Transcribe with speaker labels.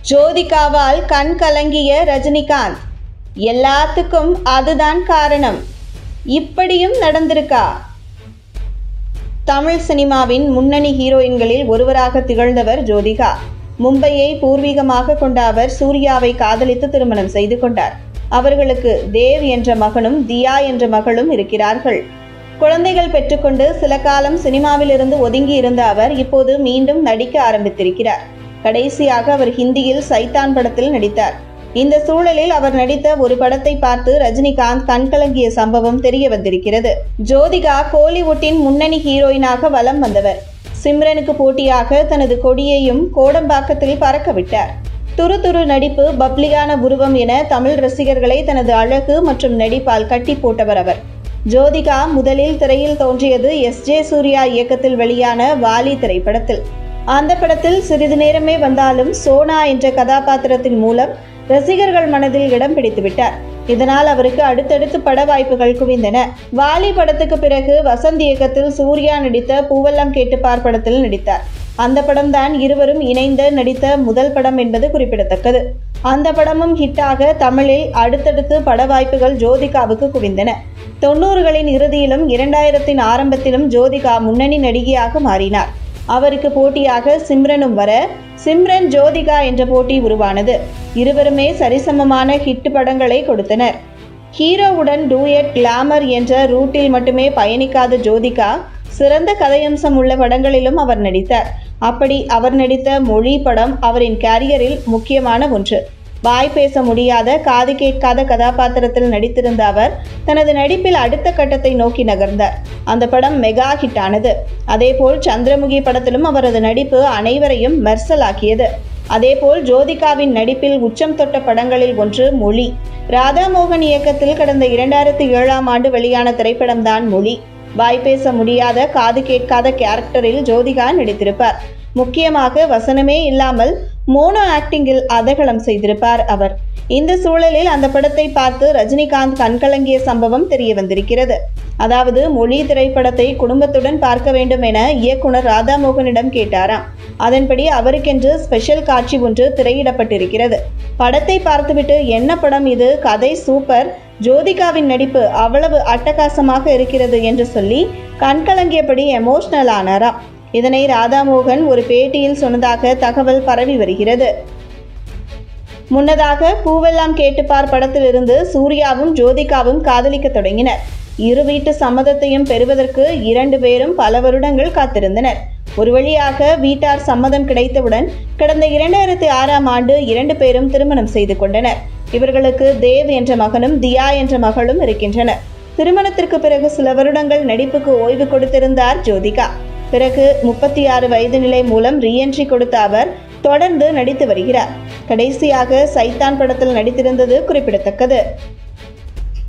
Speaker 1: ஜோதிகாவால் கண் கலங்கிய ரஜினிகாந்த். எல்லாத்துக்கும் அதுதான் காரணம். இப்படியும் நடந்திருக்கா? தமிழ் சினிமாவின் முன்னணி ஹீரோயின்களில் ஒருவராக திகழ்ந்தவர் ஜோதிகா. மும்பையை பூர்வீகமாக கொண்ட அவர் சூர்யாவை காதலித்து திருமணம் செய்து கொண்டார். அவர்களுக்கு தேவ் என்ற மகனும் தியா என்ற மகளும் இருக்கிறார்கள். குழந்தைகள் பெற்றுக்கொண்டு சில காலம் சினிமாவிலிருந்து ஒதுங்கி இருந்த அவர் இப்போது மீண்டும் நடிக்க ஆரம்பித்திருக்கிறார். கடைசியாக அவர் ஹிந்தியில் சைத்தான் படத்தில் நடித்தார். இந்த சூழலில் அவர் நடித்த ஒரு படத்தை பார்த்து ரஜினிகாந்த் கண்கலங்கிய சம்பவம் தெரிய வந்திருக்கிறது. ஜோதிகா கோலிவுட்டின் முன்னணி ஹீரோயினாக வலம் வந்தவர். சிம்ரனுக்கு போட்டியாக தனது கொடியையும் கோடம்பாக்கத்தில் பறக்க விட்டார். துரு நடிப்பு, பப்ளியான உருவம் என தமிழ் ரசிகர்களை தனது அழகு மற்றும் நடிப்பால் கட்டி போட்டவர் அவர். ஜோதிகா முதலில் திரையில் தோன்றியது எஸ்.ஜே. சூர்யா இயக்கத்தில் வெளியான வாலி திரைப்படத்தில். அந்த படத்தில் சிறிது நேரமே வந்தாலும் சோனா என்ற கதாபாத்திரத்தின் மூலம் ரசிகர்கள் மனதில் இடம் பிடித்து விட்டார். இதனால் அவருக்கு அடுத்தடுத்து பட வாய்ப்புகள் குவிந்தன. வாலி படத்துக்கு பிறகு வசந்த் இயக்கத்தில் சூர்யா நடித்த பூவெல்லாம் கேட்டுப்பார் படத்தில் நடித்தார். அந்த படம்தான் இருவரும் இணைந்து நடித்த முதல் படம் என்பது குறிப்பிடத்தக்கது. அந்த படமும் ஹிட்டாக தமிழில் அடுத்தடுத்து பட வாய்ப்புகள் ஜோதிகாவுக்கு குவிந்தன. 90களின் இறுதியிலும் 2000 ஆரம்பத்திலும் ஜோதிகா முன்னணி நடிகையாக மாறினார். அவருக்கு போட்டியாக சிம்ரனும் வர சிம்ரன் ஜோதிகா என்ற போட்டி உருவானது. இருவருமே சரிசமமான ஹிட் படங்களை கொடுத்தனர். ஹீரோவுடன் டூயட், கிளாமர் என்ற ரூட்டில் மட்டுமே பயணிக்காத ஜோதிகா சிறந்த கதையம்சம் உள்ள படங்களிலும் அவர் நடித்தார். அப்படி அவர் நடித்த மொழி படம் அவரின் கேரியரில் முக்கியமான ஒன்று. வாய் பேச முடியாத, காது கேட்காத கதாபாத்திரத்தில் நடித்திருந்த அவர் தனது நடிப்பில் அடுத்த கட்டத்தை நோக்கி நகர்ந்தார். அந்த படம் மெகா ஹிட் ஆனது. அதேபோல் சந்திரமுகி படத்திலும் அவரது நடிப்பு அனைவரையும் மெர்சலாக்கியது. அதேபோல் ஜோதிகாவின் நடிப்பில் உச்சம் தொட்ட படங்களில் ஒன்று மொழி. ராதாமோகன் இயக்கத்தில் கடந்த 2007ஆம் ஆண்டு வெளியான திரைப்படம்தான் மொழி. வாய் பேச முடியாத, காது கேட்காத கேரக்டரில் ஜோதிகா நடித்திருப்பார். முக்கியமாக வசனமே இல்லாமல் மோனோ ஆக்டிங்கில் அதகலம் செய்திருப்பார் அவர். இந்த சூழலில் அந்த படத்தை பார்த்து ரஜினிகாந்த் கண்கலங்கிய சம்பவம் தெரிய வந்திருக்கிறது. அதாவது மொழி திரைப்படத்தை குடும்பத்துடன் பார்க்க வேண்டும் என இயக்குனர் ராதாமோகனிடம் கேட்டாராம். அதன்படி அவருக்கென்று ஸ்பெஷல் காட்சி ஒன்று திரையிடப்பட்டிருக்கிறது. படத்தை பார்த்துவிட்டு என்ன படம் இது, கதை சூப்பர், ஜோதிகாவின் நடிப்பு அவ்வளவு அட்டகாசமாக இருக்கிறது என்று சொல்லி கண்கலங்கியபடி எமோஷனல் ஆனாராம். இதனை ராதாமோகன் ஒரு பேட்டியில் சொன்னதாக தகவல் பரவி வருகிறது. முன்னதாக பூவெல்லாம் கேட்டுப்பார் படத்திலிருந்து சூர்யாவும் ஜோதிகாவும் காதலிக்க தொடங்கினர். இரு வீட்டு சம்மதத்தையும் பெறுவதற்கு 2 பேரும் பல வருடங்கள் காத்திருந்தனர். ஒரு வழியாக வீட்டார் சம்மதம் கிடைத்தவுடன் கடந்த 2006ஆம் ஆண்டு 2 பேரும் திருமணம் செய்து கொண்டனர். இவர்களுக்கு தேவ் என்ற மகனும் தியா என்ற மகளும் இருக்கின்றனர். திருமணத்திற்கு பிறகு சில வருடங்கள் நடிப்புக்கு ஓய்வு கொடுத்திருந்தார் ஜோதிகா. பிறகு 36 வயது நிலை மூலம் ரீஎன்ட்ரி கொடுத்த அவர் தொடர்ந்து நடித்து வருகிறார். கடைசியாக சைத்தான் படத்தில் நடித்திருந்தது குறிப்பிடத்தக்கது.